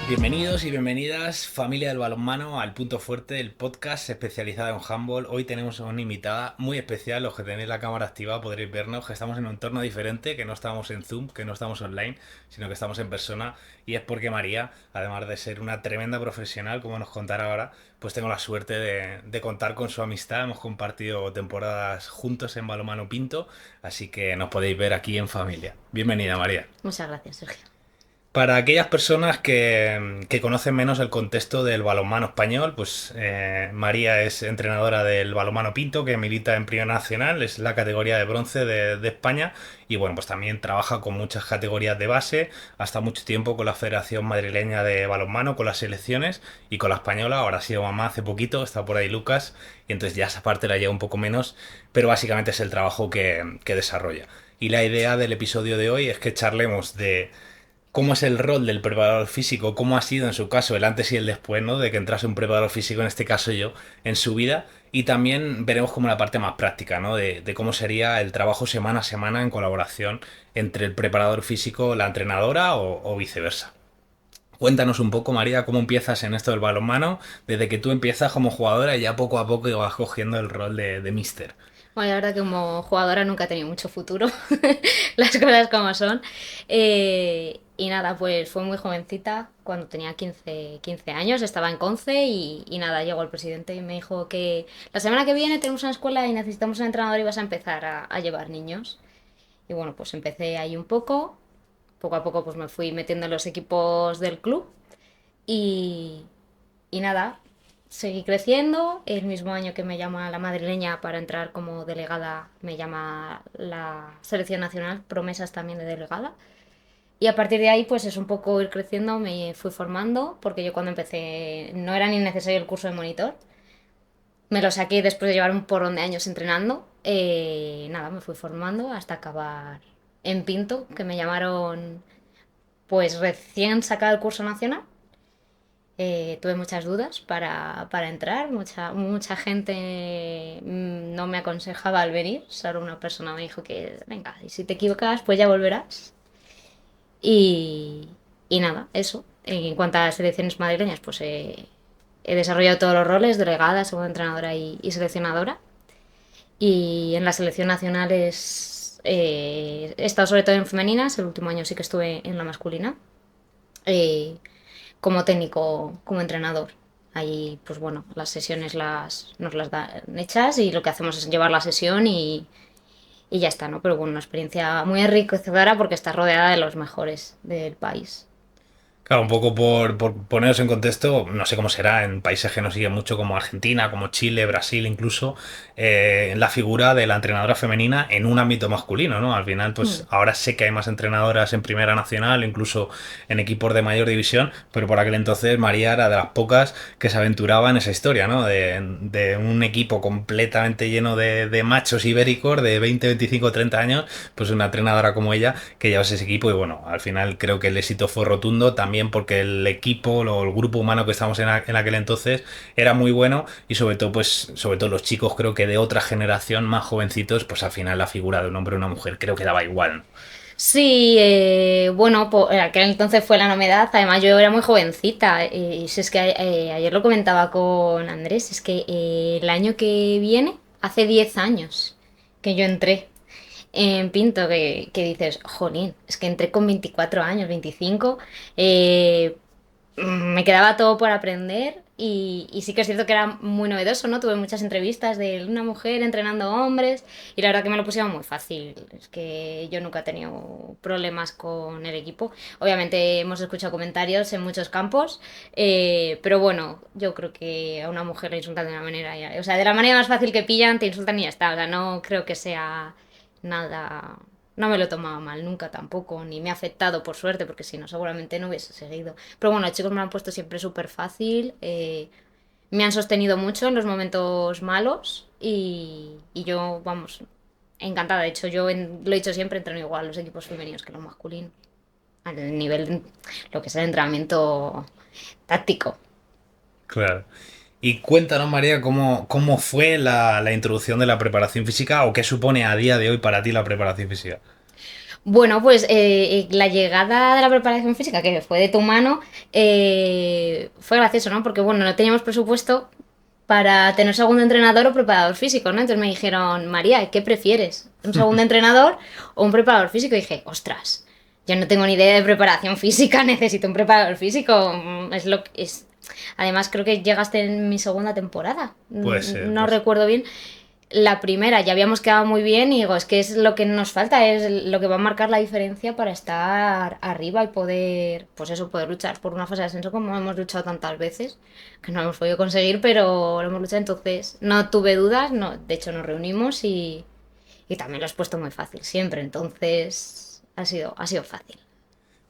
Bienvenidos y bienvenidas, familia del balonmano, al Punto Fuerte, el podcast especializado en handball. Hoy tenemos a una invitada muy especial. Los que tenéis la cámara activada podréis vernos, que estamos en un entorno diferente, que no estamos en Zoom, que no estamos online, sino que estamos en persona. Y es porque María, además de ser una tremenda profesional, como nos contará ahora, pues tengo la suerte de contar con su amistad. Hemos compartido temporadas juntos en Balonmano Pinto, así que nos podéis ver aquí en familia. Bienvenida, María. Muchas gracias, Sergio. Para aquellas personas que conocen menos el contexto del balonmano español, pues María es entrenadora del balonmano Pinto, que milita en Primera Nacional, es la categoría de bronce de España, y bueno, pues también trabaja con muchas categorías de base, hasta mucho tiempo con la Federación Madrileña de Balonmano, con las selecciones y con la española. Ahora ha sido mamá hace poquito, está por ahí Lucas, y entonces ya esa parte la lleva un poco menos, pero básicamente es el trabajo que desarrolla. Y la idea del episodio de hoy es que charlemos de cómo es el rol del preparador físico, cómo ha sido en su caso el antes y el después, ¿no? De que entrase un preparador físico, en este caso yo, en su vida. Y también veremos como la parte más práctica, ¿no? De cómo sería el trabajo semana a semana en colaboración entre el preparador físico, la entrenadora o viceversa. Cuéntanos un poco, María, cómo empiezas en esto del balonmano, desde que tú empiezas como jugadora y ya poco a poco vas cogiendo el rol de mister. Bueno, la verdad que como jugadora nunca he tenido mucho futuro, las cosas como son. Y nada, pues fue muy jovencita, cuando tenía 15 años, estaba en Conce y nada, llegó el presidente y me dijo que la semana que viene tenemos una escuela y necesitamos un entrenador y vas a empezar a llevar niños. Y bueno, pues empecé ahí un poco a poco pues me fui metiendo en los equipos del club y, y nada, seguí creciendo. El mismo año que me llama la madrileña para entrar como delegada, me llama la selección nacional, promesas también de delegada. Y a partir de ahí, pues es un poco ir creciendo, me fui formando, porque yo cuando empecé no era ni necesario el curso de monitor. Me lo saqué después de llevar un porrón de años entrenando. Nada, me fui formando hasta acabar en Pinto, que me llamaron pues recién sacada el curso nacional. Tuve muchas dudas para entrar, mucha gente no me aconsejaba al venir, solo una persona me dijo que, venga, y si te equivocas, pues ya volverás. Y, y nada, eso. En cuanto a las selecciones madrileñas, pues he desarrollado todos los roles, delegada, segunda entrenadora y seleccionadora. Y en la selección nacional he estado sobre todo en femeninas, el último año sí que estuve en la masculina. Eh, como técnico, como entrenador. Ahí, pues bueno, las sesiones nos las dan hechas y lo que hacemos es llevar la sesión y ya está, ¿no? Pero bueno, una experiencia muy enriquecedora porque estás rodeada de los mejores del país. Claro, un poco por poneros en contexto, no sé cómo será en países que nos siguen mucho como Argentina, como Chile, Brasil incluso, en la figura de la entrenadora femenina en un ámbito masculino, ¿no? Al final, pues Mm. ahora sé que hay más entrenadoras en Primera Nacional, incluso en equipos de mayor división, pero por aquel entonces María era de las pocas que se aventuraba en esa historia, ¿no? De un equipo completamente lleno de machos ibéricos de 20, 25, 30 años, pues una entrenadora como ella que llevase ese equipo y bueno, al final creo que el éxito fue rotundo también porque el equipo o el grupo humano que estábamos en aquel entonces era muy bueno y sobre todo pues sobre todo los chicos creo que de otra generación más jovencitos pues al final la figura de un hombre o una mujer creo que daba igual, ¿no? Sí, bueno, en aquel entonces fue la novedad. Además, yo era muy jovencita. Y si es que ayer lo comentaba con Andrés, es que el año que viene, hace 10 años que yo entré en Pinto, que dices, jolín, es que entré con 24 años, 25. eh, Me quedaba todo por aprender y sí que es cierto que era muy novedoso, ¿no? Tuve muchas entrevistas de una mujer entrenando hombres y la verdad que me lo pusieron muy fácil. Es que yo nunca he tenido problemas con el equipo. Obviamente hemos escuchado comentarios en muchos campos, pero bueno, yo creo que a una mujer le insultan de una manera, o sea, de la manera más fácil que pillan, te insultan y ya está. O sea, no creo que sea nada. No me lo tomaba mal nunca tampoco, ni me ha afectado por suerte, porque si no seguramente no hubiese seguido. Pero bueno, los chicos me lo han puesto siempre súper fácil, me han sostenido mucho en los momentos malos y yo, vamos, encantada. De hecho, lo he dicho siempre, entreno igual los equipos femeninos que los masculinos. Al nivel, lo que es el entrenamiento táctico. Claro. Y cuéntanos, María, cómo fue la introducción de la preparación física o qué supone a día de hoy para ti la preparación física. Bueno, pues la llegada de la preparación física, que fue de tu mano, fue gracioso, ¿no? Porque, bueno, no teníamos presupuesto para tener segundo entrenador o preparador físico, ¿no? Entonces me dijeron, María, ¿qué prefieres? ¿Un segundo entrenador o un preparador físico? Y dije, ostras, yo no tengo ni idea de preparación física, necesito un preparador físico. Es lo que es. Además, creo que llegaste en mi segunda temporada. Puede ser, No pues. recuerdo bien. La primera ya habíamos quedado muy bien y digo, es que es lo que nos falta, es lo que va a marcar la diferencia para estar arriba y poder, pues eso, poder luchar por una fase de ascenso como hemos luchado tantas veces, que no hemos podido conseguir, pero lo hemos luchado. Entonces no tuve dudas, no, de hecho nos reunimos y también lo has puesto muy fácil siempre, entonces ha sido fácil.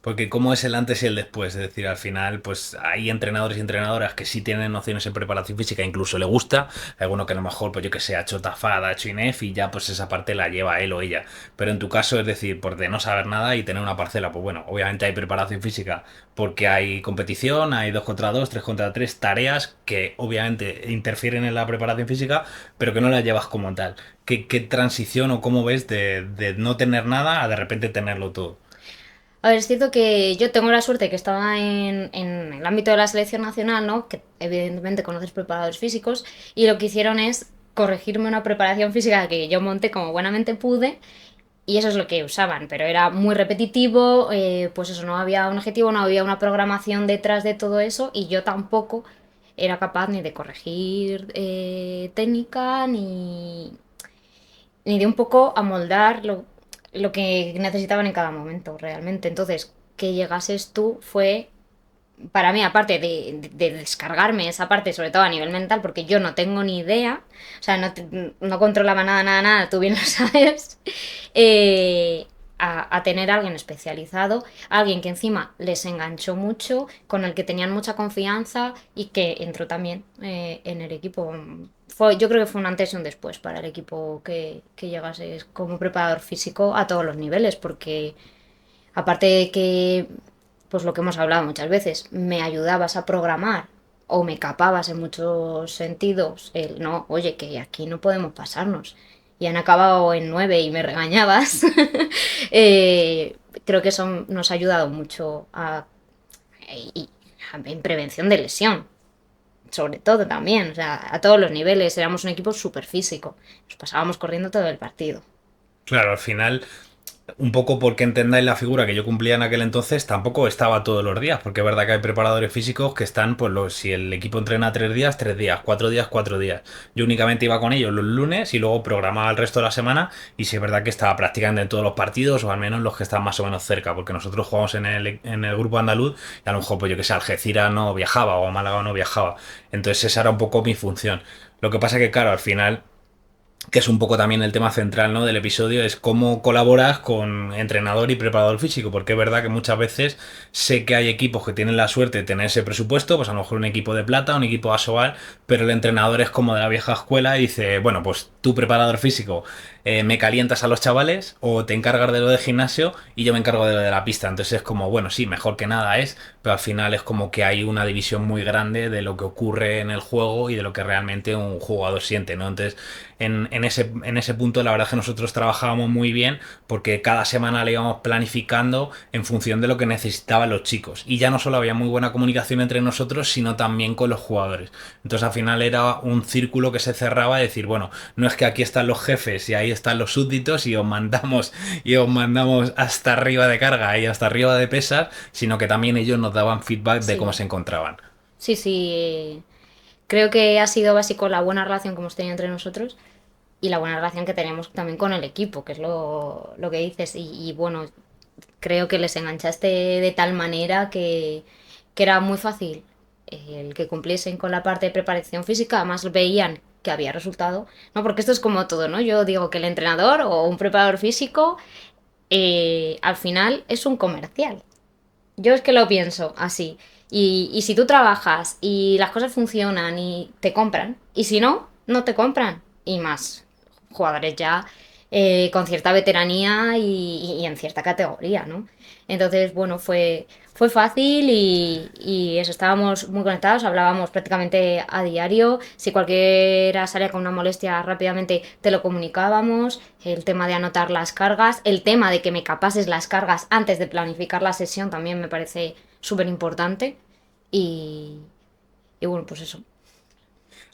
Porque cómo es el antes y el después, es decir, al final pues hay entrenadores y entrenadoras que sí tienen nociones en preparación física, incluso le gusta, hay alguno que a lo mejor pues yo que sé, ha hecho tafada, ha hecho INEF y ya pues esa parte la lleva él o ella, pero en tu caso es decir, por de no saber nada y tener una parcela, pues bueno, obviamente hay preparación física porque hay competición, hay 2 contra 2, 3 contra 3 tareas que obviamente interfieren en la preparación física, pero que no las llevas como tal. ¿Qué transición o cómo ves de no tener nada a de repente tenerlo todo? A ver, es cierto que yo tengo la suerte que estaba en el ámbito de la selección nacional, ¿no? Que evidentemente conoces preparadores físicos, y lo que hicieron es corregirme una preparación física que yo monté como buenamente pude, y eso es lo que usaban, pero era muy repetitivo, pues eso, no había un objetivo, no había una programación detrás de todo eso, y yo tampoco era capaz ni de corregir técnica, ni de un poco amoldar lo que necesitaban en cada momento, realmente. Entonces, que llegases tú fue, para mí, aparte de descargarme esa parte, sobre todo a nivel mental, porque yo no tengo ni idea, o sea, no controlaba nada, nada, nada, tú bien lo sabes, a tener a alguien especializado, alguien que encima les enganchó mucho, con el que tenían mucha confianza y que entró también en el equipo. Yo creo que fue un antes y un después para el equipo que llegase como preparador físico a todos los niveles, porque aparte de que, pues lo que hemos hablado muchas veces, me ayudabas a programar o me capabas en muchos sentidos, el no, oye, que aquí no podemos pasarnos. Y han acabado en 9 y me regañabas. eh, Creo que eso nos ha ayudado mucho en prevención de lesión, sobre todo también, o sea, a todos los niveles. Éramos un equipo súper físico, nos pasábamos corriendo todo el partido. Claro, al final un poco porque entendáis la figura que yo cumplía en aquel entonces, tampoco estaba todos los días, porque es verdad que hay preparadores físicos que están, pues si el equipo entrena 3 días, 3 días, 4 días, 4 días. Yo únicamente iba con ellos los lunes y luego programaba el resto de la semana y sí es verdad que estaba prácticamente en todos los partidos o al menos los que están más o menos cerca, porque nosotros jugamos en el grupo andaluz y a lo mejor pues yo que sé, Algeciras no viajaba o Málaga no viajaba. Entonces esa era un poco mi función. Lo que pasa que claro, al final que es un poco también el tema central, ¿no?, del episodio, es cómo colaboras con entrenador y preparador físico, porque es verdad que muchas veces sé que hay equipos que tienen la suerte de tener ese presupuesto, pues a lo mejor un equipo de plata, un equipo ASOAL, pero el entrenador es como de la vieja escuela y dice, bueno, pues tú preparador físico me calientas a los chavales o te encargas de lo de gimnasio y yo me encargo de lo de la pista, entonces es como, bueno, sí, mejor que nada es, pero al final es como que hay una división muy grande de lo que ocurre en el juego y de lo que realmente un jugador siente, ¿no? Entonces en ese punto la verdad es que nosotros trabajábamos muy bien porque cada semana le íbamos planificando en función de lo que necesitaban los chicos y ya no solo había muy buena comunicación entre nosotros sino también con los jugadores, entonces al final era un círculo que se cerraba de decir, bueno, no es que aquí están los jefes y ahí están los súbditos y os mandamos hasta arriba de carga y hasta arriba de pesas, sino que también ellos nos daban feedback de cómo se Sí, encontraban. sí, sí. Creo que ha sido básico la buena relación que hemos tenido entre nosotros y la buena relación que tenemos también con el equipo, que es lo que dices. Y bueno, creo que les enganchaste de tal manera que era muy fácil el que cumpliesen con la parte de preparación física. Además veían que había resultado, ¿no? Porque esto es como todo, ¿no? Yo digo que el entrenador o un preparador físico al final es un comercial. Yo es que lo pienso así. Y si tú trabajas y las cosas funcionan y te compran, y si no, no te compran. Y más jugadores ya. con cierta veteranía y en cierta categoría, ¿no? Entonces, bueno, fue fácil y eso, estábamos muy conectados, hablábamos prácticamente a diario. Si cualquiera salía con una molestia, rápidamente te lo comunicábamos. El tema de anotar las cargas, el tema de que me capases las cargas antes de planificar la sesión también me parece súper importante. Y, y bueno, pues eso.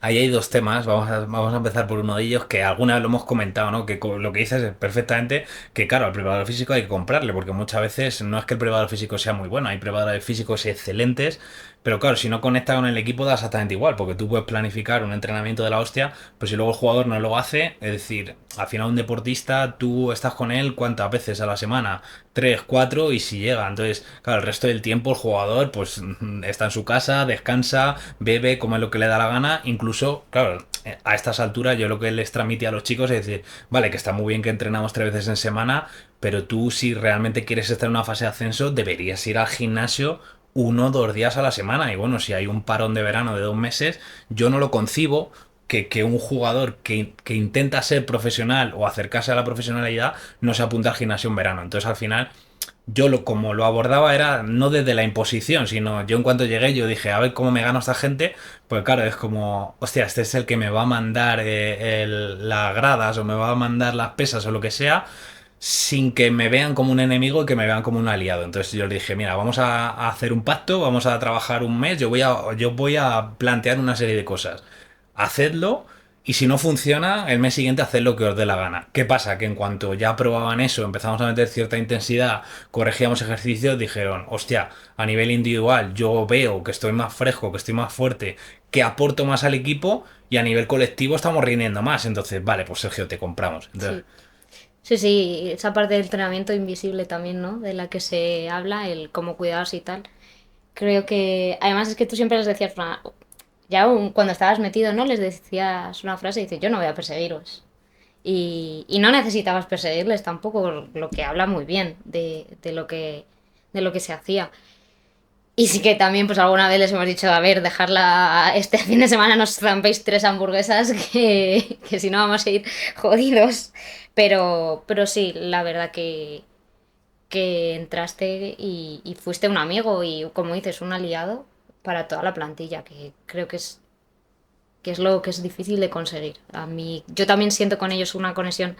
Ahí hay dos temas, vamos a empezar por uno de ellos, que alguna vez lo hemos comentado, ¿no? Que lo que dices es perfectamente que, claro, al preparador físico hay que comprarle, porque muchas veces no es que el preparador físico sea muy bueno, hay preparadores físicos excelentes, pero claro, si no conecta con el equipo da exactamente igual, porque tú puedes planificar un entrenamiento de la hostia, pero si luego el jugador no lo hace, es decir, al final un deportista, tú estás con él cuántas veces a la semana, tres, cuatro, y si llega, entonces, claro, el resto del tiempo el jugador pues está en su casa, descansa, bebe, come lo que le da la gana, incluso, claro, a estas alturas yo lo que les transmití a los chicos es decir, vale, que está muy bien que entrenamos 3 veces en semana, pero tú si realmente quieres estar en una fase de ascenso, deberías ir al gimnasio 1 o 2 días a la semana. Y bueno, si hay un parón de verano de 2 meses, yo no lo concibo que un jugador que intenta ser profesional o acercarse a la profesionalidad no se apunta al gimnasio en verano. Entonces al final como lo abordaba era no desde la imposición, sino yo en cuanto llegué yo dije, a ver cómo me gano a esta gente, pues claro, es como, hostia, este es el que me va a mandar las gradas o me va a mandar las pesas o lo que sea, sin que me vean como un enemigo y que me vean como un aliado. Entonces yo le dije, mira, vamos a hacer un pacto, vamos a trabajar un mes, yo voy a plantear una serie de cosas. Hacedlo y si no funciona, el mes siguiente haced lo que os dé la gana. ¿Qué pasa? Que en cuanto ya probaban eso, empezamos a meter cierta intensidad, corregíamos ejercicios, dijeron, hostia, a nivel individual yo veo que estoy más fresco, que estoy más fuerte, que aporto más al equipo y a nivel colectivo estamos rindiendo más. Entonces, vale, pues Sergio, te compramos. Entonces, Sí. Sí, sí, esa parte del entrenamiento invisible también, ¿no? De la que se habla, el cómo cuidarse y tal. Creo que, además es que tú siempre les decías, ya cuando estabas metido, ¿no? Les decías una frase y dices, yo no voy a perseguiros. Y no necesitabas perseguirles tampoco, lo que habla muy bien de lo que se hacía. Y sí que también, pues alguna vez les hemos dicho, a ver, dejarla este fin de semana nos zampéis 3 hamburguesas que si no vamos a ir jodidos. Pero sí, la verdad que entraste y fuiste un amigo y, como dices, un aliado para toda la plantilla, que creo que es lo que es difícil de conseguir. A mí, yo también siento con ellos una conexión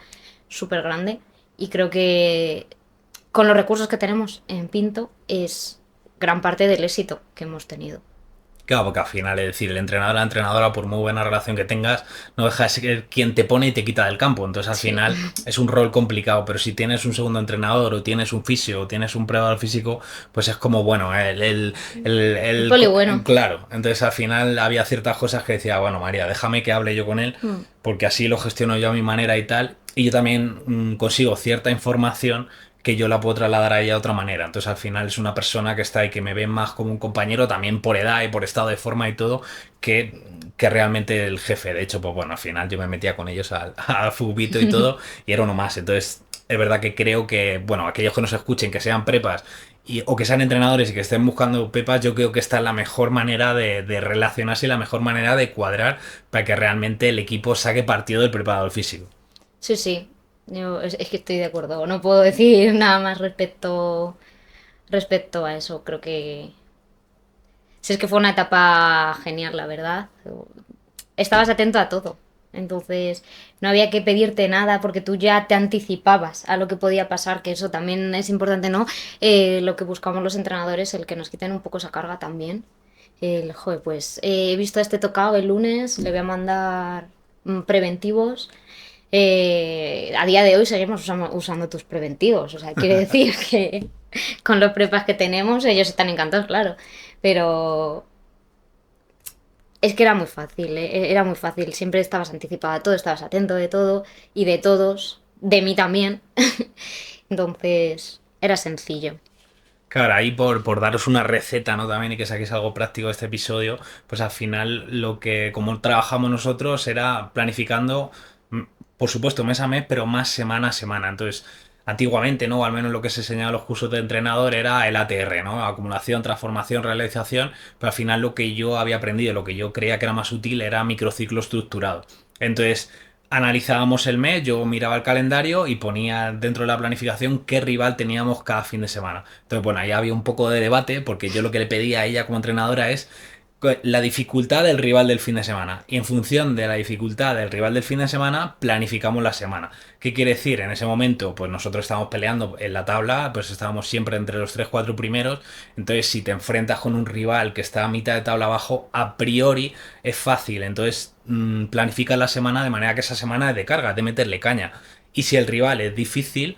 súper grande y creo que con los recursos que tenemos en Pinto es gran parte del éxito que hemos tenido. claro, porque al final, es decir, el entrenador, la entrenadora, por muy buena relación que tengas, no deja de ser quien te pone y te quita del campo. Entonces, al Sí, final, es un rol complicado. Pero si tienes un segundo entrenador, o tienes un fisio, o tienes un preparador físico, pues es como, bueno, el poli bueno. claro. Entonces, al final, había ciertas cosas que decía, bueno, María, déjame que hable yo con él, Mm, porque así lo gestiono yo a mi manera y tal. Y yo también consigo cierta información que yo la puedo trasladar a ella de otra manera. Entonces al final es una persona que está ahí, que me ve más como un compañero, también por edad y por estado de forma y todo, que realmente el jefe. De hecho, pues bueno, al final yo me metía con ellos al fubito y todo, y era uno más. Entonces es verdad que creo que, bueno, aquellos que nos escuchen, que sean prepas o que sean entrenadores y que estén buscando pepas, yo creo que esta es la mejor manera de relacionarse y la mejor manera de cuadrar para que realmente el equipo saque partido del preparador físico. sí, sí, yo es que estoy de acuerdo. No puedo decir nada más respecto a eso. Creo que si es que fue una etapa genial, la verdad. Estabas atento a todo. Entonces, no había que pedirte nada porque tú ya te anticipabas a lo que podía pasar, que eso también es importante, ¿no? Lo que buscamos los entrenadores, el que nos quiten un poco esa carga también. El, joder, pues he visto a este tocado el lunes, le voy a mandar preventivos. A día de hoy seguimos usando tus preventivos, o sea, quiere decir que con los prepas que tenemos, ellos están encantados, claro, pero es que era muy fácil, era muy fácil. Siempre estabas anticipada a todo, estabas atento de todo y de todos, de mí también. Entonces, era sencillo. Claro, ahí por daros una receta, ¿no? También y que saquéis algo práctico de este episodio, pues al final como trabajamos nosotros, era planificando, mm, por supuesto, mes a mes, pero más semana a semana. Entonces, antiguamente, ¿no? Al menos lo que se enseñaba en los cursos de entrenador era el ATR, ¿no? Acumulación, transformación, realización, pero al final lo que yo había aprendido, lo que yo creía que era más útil era microciclo estructurado. Entonces, analizábamos el mes, yo miraba el calendario y ponía dentro de la planificación qué rival teníamos cada fin de semana. Entonces, bueno, ahí había un poco de debate porque yo lo que le pedía a ella como entrenadora es la dificultad del rival del fin de semana. Y en función de la dificultad del rival del fin de semana, planificamos la semana. ¿Qué quiere decir? En ese momento, pues nosotros estábamos peleando en la tabla, pues estábamos siempre entre los 3 4 primeros. Entonces, si te enfrentas con un rival que está a mitad de tabla abajo, a priori es fácil. Entonces, planificas la semana de manera que esa semana es de carga, de meterle caña. Y si el rival es difícil,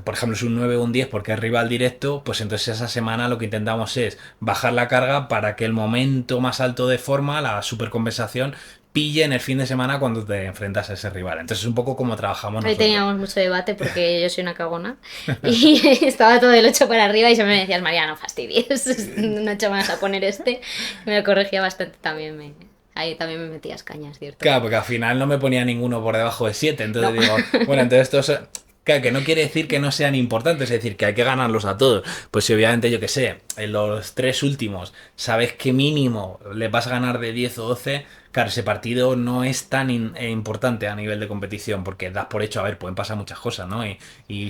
por ejemplo, es un 9 o un 10 porque es rival directo, pues entonces esa semana lo que intentamos es bajar la carga para que el momento más alto de forma, la supercompensación, pille en el fin de semana cuando te enfrentas a ese rival. Entonces es un poco como trabajamos Ahí nosotros. teníamos mucho debate porque yo soy una cagona y estaba todo el 8 para arriba y siempre me decías, María, no fastidies, no 8 más a poner este. Me lo corregía bastante también, ahí también me metías cañas, ¿cierto? Claro, porque al final no me ponía ninguno por debajo de 7. No. Entonces digo, bueno, entonces estos. Claro, que no quiere decir que no sean importantes, es decir, que hay que ganarlos a todos. Pues si obviamente, yo que sé, en los 3 últimos sabes que mínimo les vas a ganar de 10 o 12, claro, ese partido no es tan importante a nivel de competición, porque das por hecho, a ver, pueden pasar muchas cosas, ¿no? Y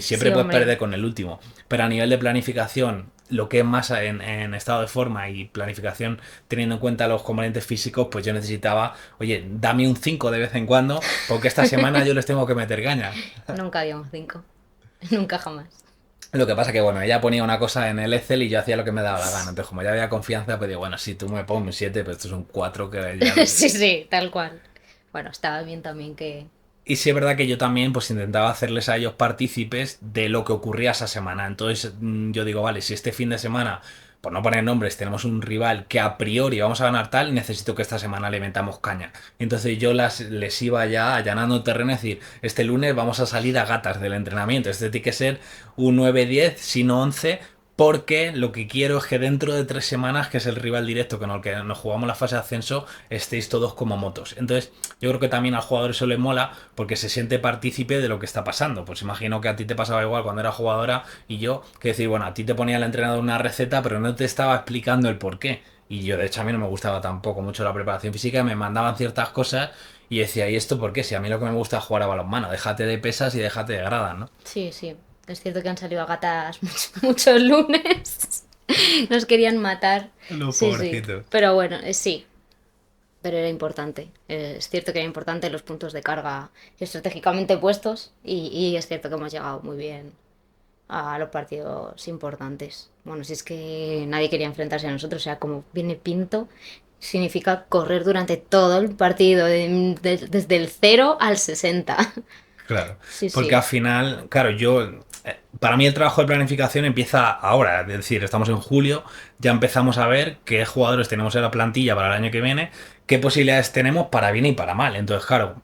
siempre Sí, puedes hombre. perder con el último. Pero a nivel de planificación, lo que es más en estado de forma y planificación teniendo en cuenta los componentes físicos, pues yo necesitaba, oye, dame un 5 de vez en cuando, porque esta semana yo les tengo que meter ganas. Nunca habíamos 5. Nunca jamás. Lo que pasa que, bueno, ella ponía una cosa en el Excel y yo hacía lo que me daba la gana. Entonces, como ya había confianza, pues digo, bueno, si tú me pones un 7, pues esto es un 4 que ya... Sí, sí, tal cual. Bueno, estaba bien también que... Y sí es verdad que yo también pues intentaba hacerles a ellos partícipes de lo que ocurría esa semana. Entonces yo digo, vale, si este fin de semana, por no poner nombres, tenemos un rival que a priori vamos a ganar tal, necesito que esta semana le metamos caña. Entonces yo les iba ya allanando terreno, es decir, este lunes vamos a salir a gatas del entrenamiento. Este tiene que ser un 9 10 si no 11 porque lo que quiero es que dentro de 3 semanas, que es el rival directo con el que nos jugamos la fase de ascenso, estéis todos como motos. Entonces, yo creo que también al jugador eso le mola porque se siente partícipe de lo que está pasando. Pues imagino que a ti te pasaba igual cuando era jugadora y yo, que decir, bueno, a ti te ponía el entrenador una receta, pero no te estaba explicando el por qué. Y yo, de hecho, a mí no me gustaba tampoco mucho la preparación física, me mandaban ciertas cosas y decía, ¿y esto por qué? Si a mí lo que me gusta es jugar a balonmano, déjate de pesas y déjate de gradas, ¿no? Sí, sí. Es cierto que han salido a gatas muchos lunes. Nos querían matar. Los Sí, sí. pobrecitos. Pero bueno, sí. Pero era importante. Es cierto que era importante los puntos de carga estratégicamente puestos. Y es cierto que hemos llegado muy bien a los partidos importantes. Bueno, si es que nadie quería enfrentarse a nosotros. O sea, como viene Pinto, significa correr durante todo el partido, desde el 0 al 60. Claro, Sí, porque al sí. final, claro, para mí el trabajo de planificación empieza ahora, es decir, estamos en julio, ya empezamos a ver qué jugadores tenemos en la plantilla para el año que viene, qué posibilidades tenemos para bien y para mal. Entonces, claro,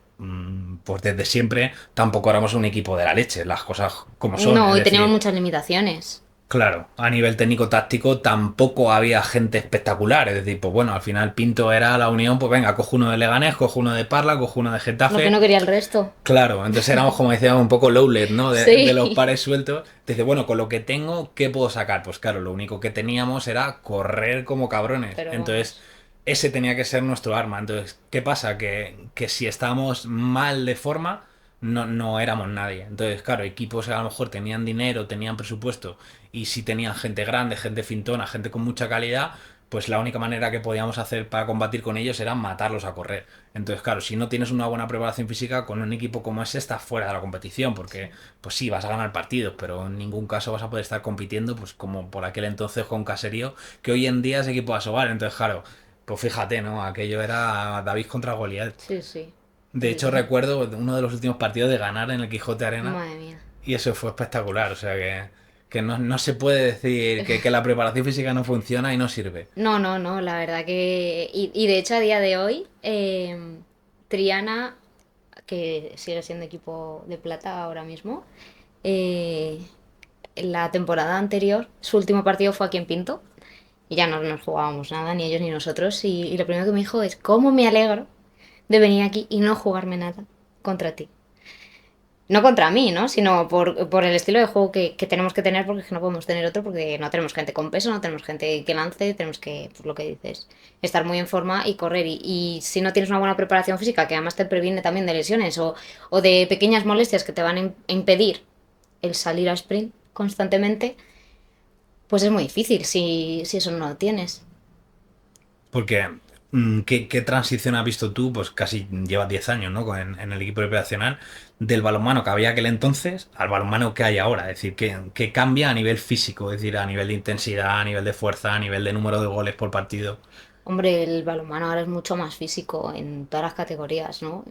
pues desde siempre tampoco éramos un equipo de la leche, las cosas como son, es No, y teníamos decir, muchas limitaciones. claro, a nivel técnico-táctico tampoco había gente espectacular. Es decir, pues bueno, al final Pinto era la unión, pues venga, cojo uno de Leganés, cojo uno de Parla, cojo uno de Lo que Getafe. no quería el resto. Claro, entonces éramos como decíamos un poco lowlet, ¿no? De los Sí. pares sueltos. Dice, bueno, con lo que tengo, ¿qué puedo sacar? Pues claro, lo único que teníamos era correr como cabrones. Pero Entonces, vamos. ese tenía que ser nuestro arma. Entonces, ¿qué pasa? Que si estábamos mal de forma, no éramos nadie. Entonces, claro, equipos que a lo mejor tenían dinero, tenían presupuesto, y si tenían gente grande, gente fintona, gente con mucha calidad, pues la única manera que podíamos hacer para combatir con ellos era matarlos a correr. Entonces, claro, si no tienes una buena preparación física, con un equipo como ese estás fuera de la competición, porque pues sí, vas a ganar partidos, pero en ningún caso vas a poder estar compitiendo, pues como por aquel entonces con Caserío, que hoy en día es equipo de Asobal. Entonces, claro, pues fíjate, ¿no? Aquello era David contra Goliat. Sí, sí. De hecho, Literal. recuerdo uno de los últimos partidos de ganar en el Quijote Arena Madre mía. y eso fue espectacular. O sea que no se puede decir que la preparación física no funciona y no sirve. No, no, no, la verdad que... Y de hecho a día de hoy, Triana, que sigue siendo equipo de plata ahora mismo, eh, la temporada anterior, su último partido fue aquí en Pinto, y ya no nos jugábamos nada, ni ellos ni nosotros, y lo primero que me dijo es, ¿cómo me alegro de venir aquí y no jugarme nada contra ti? No contra mí, ¿no? Sino por el estilo de juego que tenemos que tener, porque es que no podemos tener otro, porque no tenemos gente con peso, no tenemos gente que lance, tenemos que, pues lo que dices, estar muy en forma y correr. Y si no tienes una buena preparación física, que además te previene también de lesiones o de pequeñas molestias que te van a impedir el salir a sprint constantemente, pues es muy difícil si eso no lo tienes. Porque, ¿qué transición has visto tú? Pues casi llevas 10 años, ¿no? En el equipo operacional, del balonmano que había aquel entonces al balonmano que hay ahora. Es decir, ¿qué cambia a nivel físico? Es decir, a nivel de intensidad, a nivel de fuerza, a nivel de número de goles por partido. Hombre, el balonmano ahora es mucho más físico en todas las categorías, ¿no?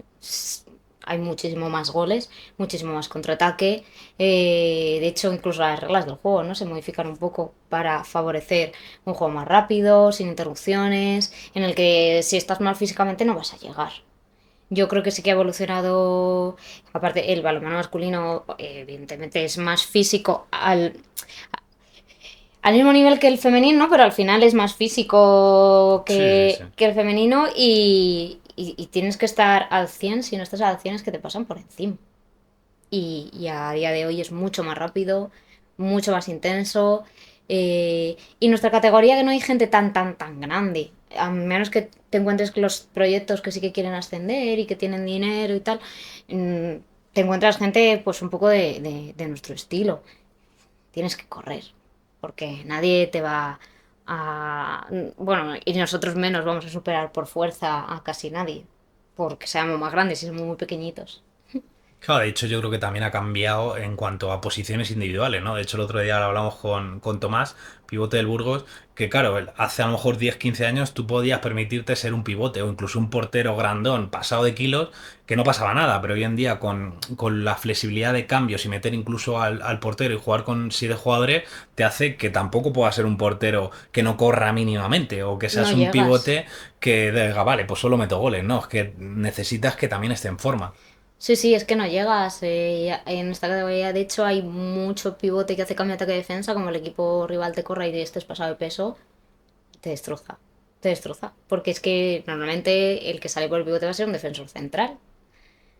Hay muchísimo más goles, muchísimo más contraataque. De hecho, incluso las reglas del juego, ¿no? Se modifican un poco para favorecer un juego más rápido, sin interrupciones, en el que si estás mal físicamente no vas a llegar. Yo creo que sí que ha evolucionado. Aparte, el balonmano masculino, evidentemente, es más físico al mismo nivel que el femenino, ¿no? Pero al final es más físico Sí, sí, sí. que el femenino y tienes que estar al 100. Si no estás al 100 es que te pasan por encima. Y a día de hoy es mucho más rápido, mucho más intenso. Y nuestra categoría, que no hay gente tan grande. A menos que te encuentres con los proyectos que sí que quieren ascender y que tienen dinero y tal, mm, te encuentras gente pues un poco de nuestro estilo. Tienes que correr, porque nadie te va a... Bueno, y nosotros menos vamos a superar por fuerza a casi nadie, porque seamos más grandes y somos muy pequeñitos. Claro, de hecho yo creo que también ha cambiado en cuanto a posiciones individuales, ¿no? De hecho el otro día lo hablamos con Tomás, pivote del Burgos, que claro, hace a lo mejor 10 15 años tú podías permitirte ser un pivote o incluso un portero grandón pasado de kilos, que no pasaba nada, pero hoy en día con la flexibilidad de cambios y meter incluso al portero y jugar con 7 jugadores, te hace que tampoco puedas ser un portero que no corra mínimamente o que No seas un llegas. pivote que diga, vale, pues solo meto goles, no, es que necesitas que también esté en forma. Sí, sí, es que no llegas. En esta categoría, de hecho, hay mucho pivote que hace cambio ataque-defensa, como el equipo rival te corra y estés pasado de peso, te destroza. Te destroza. Porque es que normalmente el que sale por el pivote va a ser un defensor central.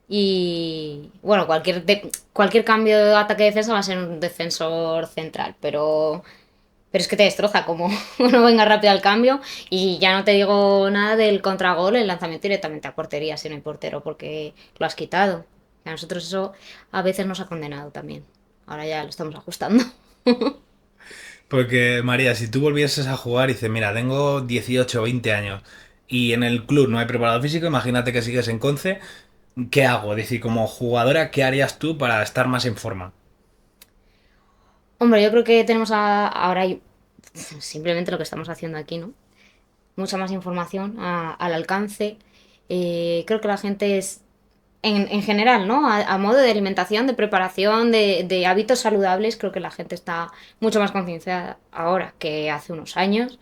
Y bueno, cualquier cambio de ataque-defensa va a ser un defensor central, pero es que te destroza como uno venga rápido al cambio. Y ya no te digo nada del contragol, el lanzamiento directamente a portería si no hay portero, porque lo has quitado. A nosotros eso a veces nos ha condenado también. Ahora ya lo estamos ajustando. Porque, María, si tú volvieses a jugar y dices, mira, tengo 18 o 20 años y en el club no hay preparado físico, imagínate que sigues en Conce, ¿qué hago? Es decir, como jugadora, ¿qué harías tú para estar más en forma? Hombre, yo creo que tenemos ahora simplemente lo que estamos haciendo aquí, ¿no? Mucha más información al alcance. Creo que la gente es, en general, ¿no? A modo de alimentación, de preparación, de hábitos saludables, creo que la gente está mucho más concienciada ahora que hace unos años.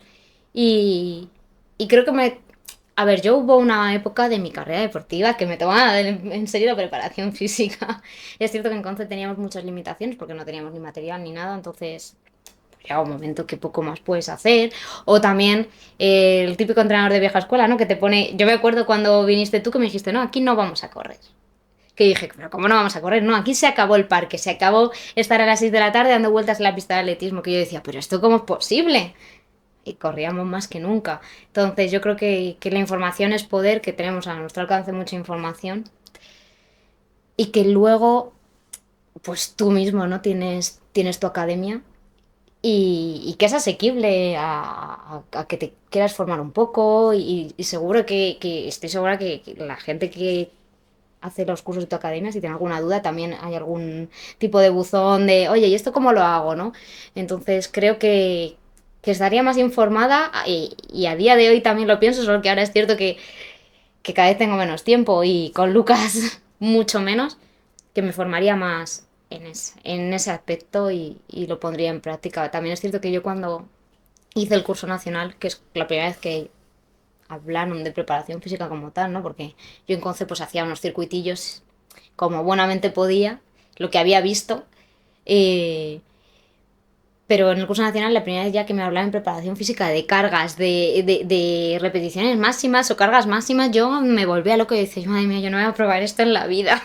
Y, y creo que A ver, yo hubo una época de mi carrera deportiva que me tomaba en serio la preparación física. Es cierto que entonces teníamos muchas limitaciones porque no teníamos ni material ni nada, entonces llega un momento que poco más puedes hacer. O también el típico entrenador de vieja escuela, ¿no? Que te pone. Yo me acuerdo cuando viniste tú que me dijiste, no, aquí no vamos a correr. Que dije, pero ¿cómo no vamos a correr? No, aquí se acabó el parque, se acabó estar a las 6 de la tarde dando vueltas en la pista de atletismo. Que yo decía, pero ¿esto cómo es posible? Y corríamos más que nunca. Entonces yo creo que la información es poder, que tenemos a nuestro alcance mucha información y que luego, pues tú mismo, ¿no? Tienes tu academia y que es asequible a que te quieras formar un poco y seguro que estoy segura que la gente que hace los cursos de tu academia, si tiene alguna duda, también hay algún tipo de buzón de, oye, ¿y esto cómo lo hago, no? Entonces creo que estaría más informada y a día de hoy también lo pienso, solo que ahora es cierto que cada vez tengo menos tiempo y con Lucas mucho menos, que me formaría más en ese aspecto y lo pondría en práctica. También es cierto que yo cuando hice el curso nacional, que es la primera vez que hablaron de preparación física como tal, ¿no? Porque yo en Conce pues hacía unos circuitillos como buenamente podía, lo que había visto, eh, pero en el curso nacional la primera vez ya que me hablaban en preparación física de cargas, de repeticiones máximas o cargas máximas, yo me volvía loco y decía, madre mía, yo no voy a probar esto en la vida.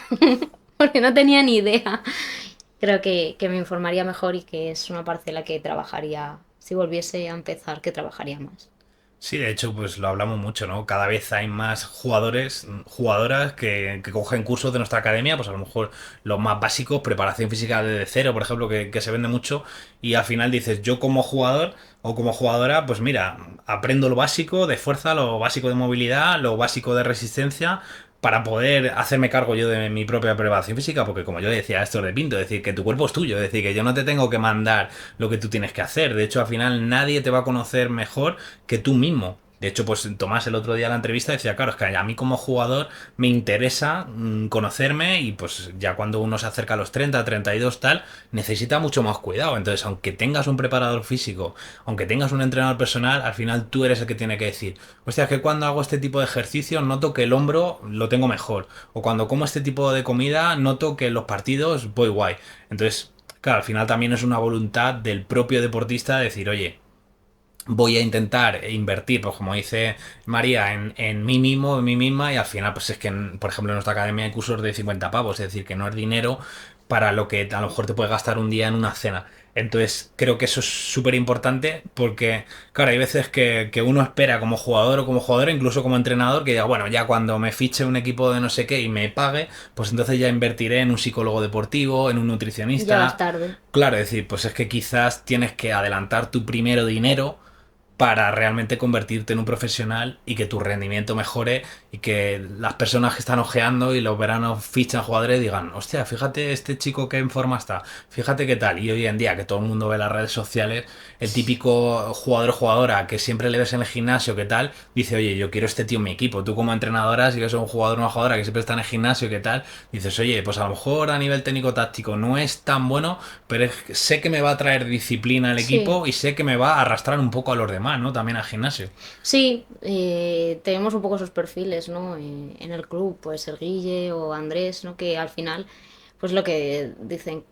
porque no tenía ni idea. Creo que me informaría mejor y que es una parcela que trabajaría, si volviese a empezar, que trabajaría más. Sí, de hecho, pues lo hablamos mucho, ¿no? Cada vez hay más jugadores, jugadoras que cogen cursos de nuestra academia, pues a lo mejor los más básicos, preparación física desde cero, por ejemplo, que se vende mucho, y al final dices, yo como jugador o como jugadora, pues mira, aprendo lo básico de fuerza, lo básico de movilidad, lo básico de resistencia, para poder hacerme cargo yo de mi propia preparación física, porque como yo decía, esto de Pinto, es decir, que tu cuerpo es tuyo, es decir, que yo no te tengo que mandar lo que tú tienes que hacer, de hecho, al final nadie te va a conocer mejor que tú mismo. De hecho, pues Tomás el otro día en la entrevista decía, claro, es que a mí como jugador me interesa conocerme y pues ya cuando uno se acerca a los 30, 32 tal, necesita mucho más cuidado. Entonces, aunque tengas un preparador físico, aunque tengas un entrenador personal, al final tú eres el que tiene que decir, hostia, es que cuando hago este tipo de ejercicio noto que el hombro lo tengo mejor. O cuando como este tipo de comida noto que en los partidos voy guay. Entonces, claro, al final también es una voluntad del propio deportista de decir, oye, voy a intentar invertir, pues como dice María, en mí mismo, en mí misma, y al final, pues es que, por ejemplo, en nuestra academia hay cursos de 50 pavos, es decir, que no es dinero para lo que a lo mejor te puedes gastar un día en una cena. Entonces, creo que eso es súper importante porque, claro, hay veces que uno espera como jugador o como jugador, incluso como entrenador, que diga, bueno, ya cuando me fiche un equipo de no sé qué y me pague, pues entonces ya invertiré en un psicólogo deportivo, en un Ya vas nutricionista. tarde. Claro, es decir, pues es que quizás tienes que adelantar tu primero dinero para realmente convertirte en un profesional y que tu rendimiento mejore y que las personas que están ojeando y los veranos fichan jugadores digan, hostia, fíjate este chico que en forma está, fíjate qué tal. Y hoy en día que todo el mundo ve las redes sociales, el típico jugador o jugadora que siempre le ves en el gimnasio, qué tal, dice, oye, yo quiero este tío en mi equipo. Tú como entrenadora, si ves a un jugador o una jugadora que siempre está en el gimnasio, qué tal, dices, oye, pues a lo mejor a nivel técnico-táctico no es tan bueno, pero sé que me va a traer disciplina al Sí, equipo y sé que me va a arrastrar un poco a los demás, ¿no? También al gimnasio. sí, tenemos un poco esos perfiles, ¿no? En el club, pues el Guille o Andrés, ¿no? Que al final, pues lo que dicen,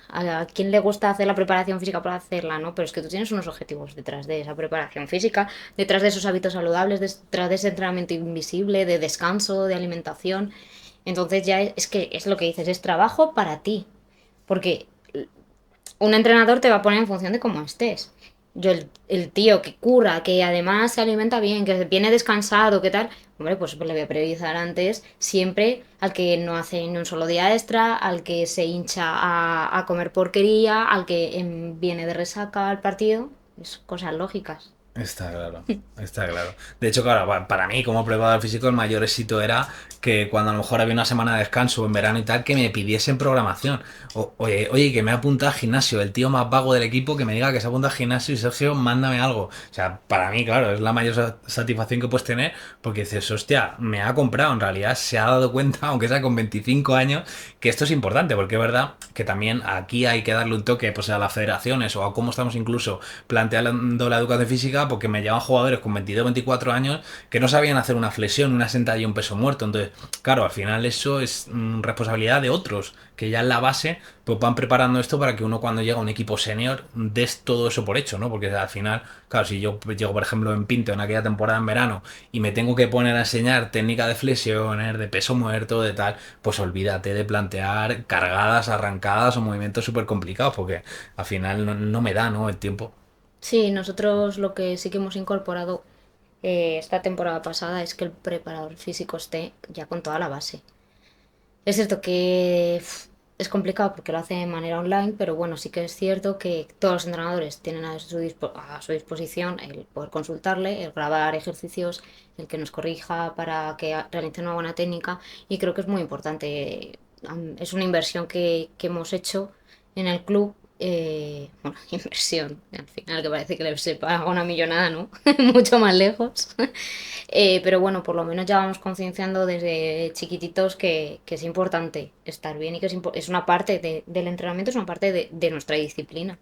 a quién le gusta hacer la preparación física para hacerla, ¿no? Pero es que tú tienes unos objetivos detrás de esa preparación física, detrás de esos hábitos saludables, detrás de ese entrenamiento invisible, de descanso, de alimentación. Entonces ya es que es lo que dices, es trabajo para ti. Porque un entrenador te va a poner en función de cómo estés. Yo, el tío que cura, que además se alimenta bien, que viene descansado, ¿qué tal? Hombre, pues le voy a priorizar antes siempre al que no hace ni un solo día extra, al que se hincha a comer porquería, al que viene de resaca al partido. Es cosas lógicas. Está claro, está claro. De hecho, claro, para mí como preparador físico el mayor éxito era que cuando a lo mejor había una semana de descanso en verano y tal, que me pidiesen programación. Oye, oye, que me apunta al gimnasio, el tío más vago del equipo que me diga que se apunta al gimnasio y Sergio, mándame algo. O sea, para mí, claro, es la mayor satisfacción que puedes tener porque dices, hostia, me ha comprado, en realidad se ha dado cuenta, aunque sea con 25 años, que esto es importante, porque es verdad que también aquí hay que darle un toque pues, a las federaciones o a cómo estamos incluso planteando la educación física, porque me llevan jugadores con 22, 24 años que no sabían hacer una flexión, una sentadilla y un peso muerto. Entonces, claro, al final eso es responsabilidad de otros, que ya en la base pues van preparando esto para que uno cuando llega a un equipo senior des todo eso por hecho, ¿no? Porque al final, claro, si yo llego, por ejemplo, en Pinto en aquella temporada en verano y me tengo que poner a enseñar técnica de flexiones, de peso muerto, de tal, pues olvídate de plantear cargadas, arrancadas o movimientos súper complicados, porque al final no me da, ¿no? El tiempo. Sí, nosotros lo que sí que hemos incorporado esta temporada pasada es que el preparador físico esté ya con toda la base. Es cierto que es complicado porque lo hace de manera online, pero bueno, sí que es cierto que todos los entrenadores tienen a su disposición el poder consultarle, el grabar ejercicios, el que nos corrija para que realice una buena técnica y creo que es muy importante. Es una inversión que hemos hecho en el club. Bueno, inversión, al final que parece que se paga una millonada, ¿no? Mucho más lejos. Pero bueno, por lo menos ya vamos concienciando desde chiquititos que es importante estar bien y que es una parte del entrenamiento, es una parte de nuestra disciplina.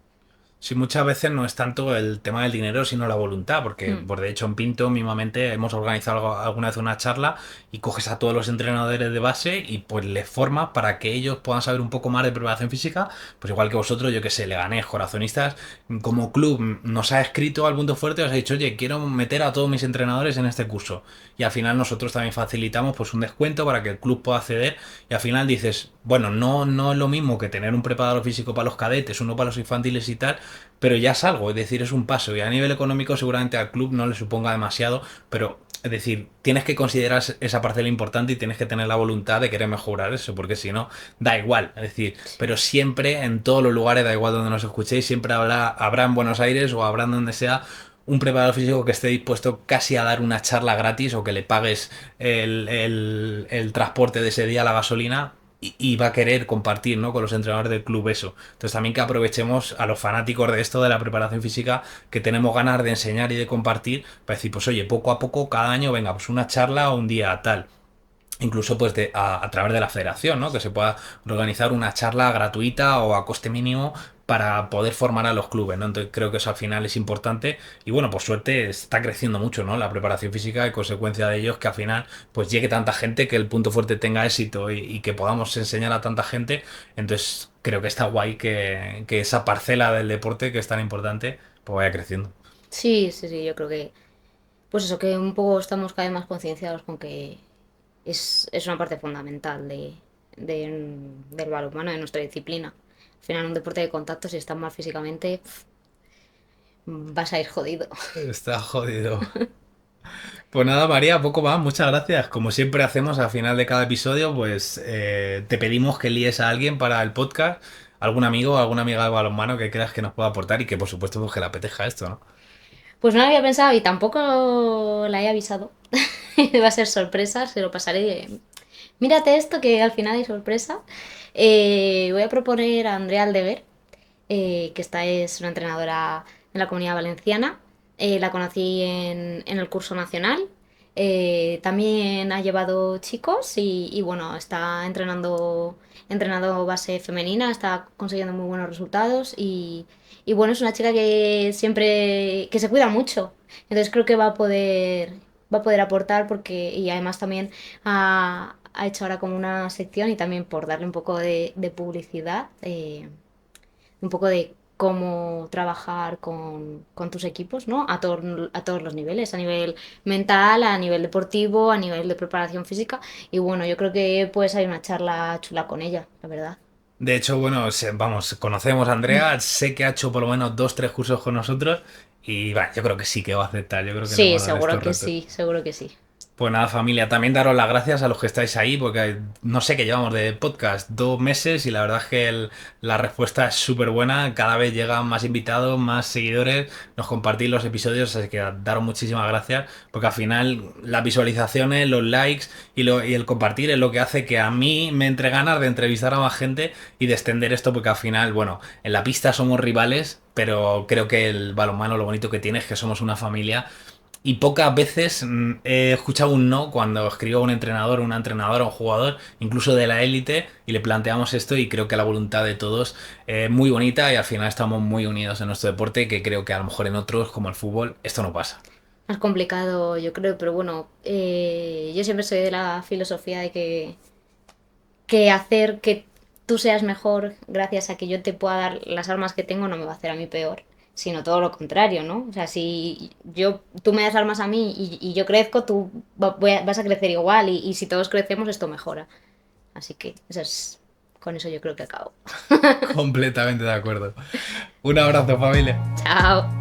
Sí, muchas veces no es tanto el tema del dinero, sino la voluntad, porque Mm. por de hecho en Pinto mismamente hemos organizado alguna vez una charla y coges a todos los entrenadores de base y pues les formas para que ellos puedan saber un poco más de preparación física, pues igual que vosotros, yo que sé, Leganés, Corazonistas, como club nos ha escrito al punto fuerte, os ha dicho, oye, quiero meter a todos mis entrenadores en este curso. Y al final nosotros también facilitamos pues un descuento para que el club pueda acceder y al final dices, bueno, no es lo mismo que tener un preparador físico para los cadetes, uno para los infantiles y tal, pero ya es algo, es decir, es un paso. Y a nivel económico seguramente al club no le suponga demasiado, pero es decir, tienes que considerar esa parcela importante y tienes que tener la voluntad de querer mejorar eso, porque si no, da igual. Es decir, pero siempre en todos los lugares, da igual donde nos escuchéis, siempre habrá en Buenos Aires o habrá donde sea un preparador físico que esté dispuesto casi a dar una charla gratis o que le pagues el transporte de ese día, la gasolina, y va a querer compartir, ¿no?, con los entrenadores del club eso. Entonces también que aprovechemos a los fanáticos de esto, de la preparación física, que tenemos ganas de enseñar y de compartir, para decir, pues oye, poco a poco, cada año, venga, pues una charla o un día tal. Incluso pues a través de la federación, ¿no? Que se pueda organizar una charla gratuita o a coste mínimo para poder formar a los clubes, ¿no? Entonces creo que eso al final es importante y bueno, por suerte está creciendo mucho, ¿no?, la preparación física y consecuencia de ello es que al final pues llegue tanta gente, que el punto fuerte tenga éxito y que podamos enseñar a tanta gente. Entonces creo que está guay que esa parcela del deporte que es tan importante pues vaya creciendo. Sí, sí, sí, yo creo que, pues eso, que un poco estamos cada vez más concienciados con que es una parte fundamental del balonmano, de nuestra disciplina. Al final, un deporte de contacto, si estás mal físicamente, vas a ir jodido. Está jodido. Pues nada, María, poco más, muchas gracias. Como siempre hacemos al final de cada episodio, pues te pedimos que líes a alguien para el podcast, algún amigo o alguna amiga de balonmano que creas que nos pueda aportar y que por supuesto pues, que le apetezca esto, ¿no? Pues no lo había pensado y tampoco la he avisado. Va a ser sorpresa, se lo pasaré. Mírate esto que al final hay sorpresa. Voy a proponer a Andrea Aldeguer, que esta es una entrenadora de la Comunidad Valenciana. La conocí en el curso nacional. También ha llevado chicos y bueno, está entrenando base femenina, está consiguiendo muy buenos resultados y bueno, es una chica que siempre, que se cuida mucho. Entonces creo que va a poder aportar porque, y además también ha hecho ahora como una sección y también por darle un poco de publicidad, un poco de cómo trabajar con tus equipos, ¿no? A todos los niveles, a nivel mental, a nivel deportivo, a nivel de preparación física. Y bueno, yo creo que puede salir una charla chula con ella, la verdad. De hecho, bueno, vamos, conocemos a Andrea, sé que ha hecho por lo menos dos, tres cursos con nosotros y va, yo creo que sí que va a aceptar, yo creo que nos Sí, va a dar seguro estos que retos. sí, seguro que sí. Pues nada, familia, también daros las gracias a los que estáis ahí, porque no sé qué llevamos de podcast, 2 meses, y la verdad es que la respuesta es súper buena, cada vez llegan más invitados, más seguidores, nos compartís los episodios, así que daros muchísimas gracias, porque al final las visualizaciones, los likes y el compartir es lo que hace que a mí me entre ganas de entrevistar a más gente y de extender esto, porque al final, bueno, en la pista somos rivales, pero creo que el balonmano lo bonito que tiene es que somos una familia y pocas veces he escuchado un no cuando escribo a un entrenador, una entrenadora, un jugador, incluso de la élite, y le planteamos esto y creo que la voluntad de todos es muy bonita y al final estamos muy unidos en nuestro deporte, que creo que a lo mejor en otros, como el fútbol, esto no pasa. Más complicado, yo creo, pero bueno, yo siempre soy de la filosofía de que hacer que tú seas mejor gracias a que yo te pueda dar las armas que tengo no me va a hacer a mí peor, sino todo lo contrario, ¿no? O sea, si tú me das armas a mí y yo crezco, tú vas a crecer igual y si todos crecemos esto mejora. Así que con eso yo creo que acabo. Completamente de acuerdo. Un abrazo, familia. Chao.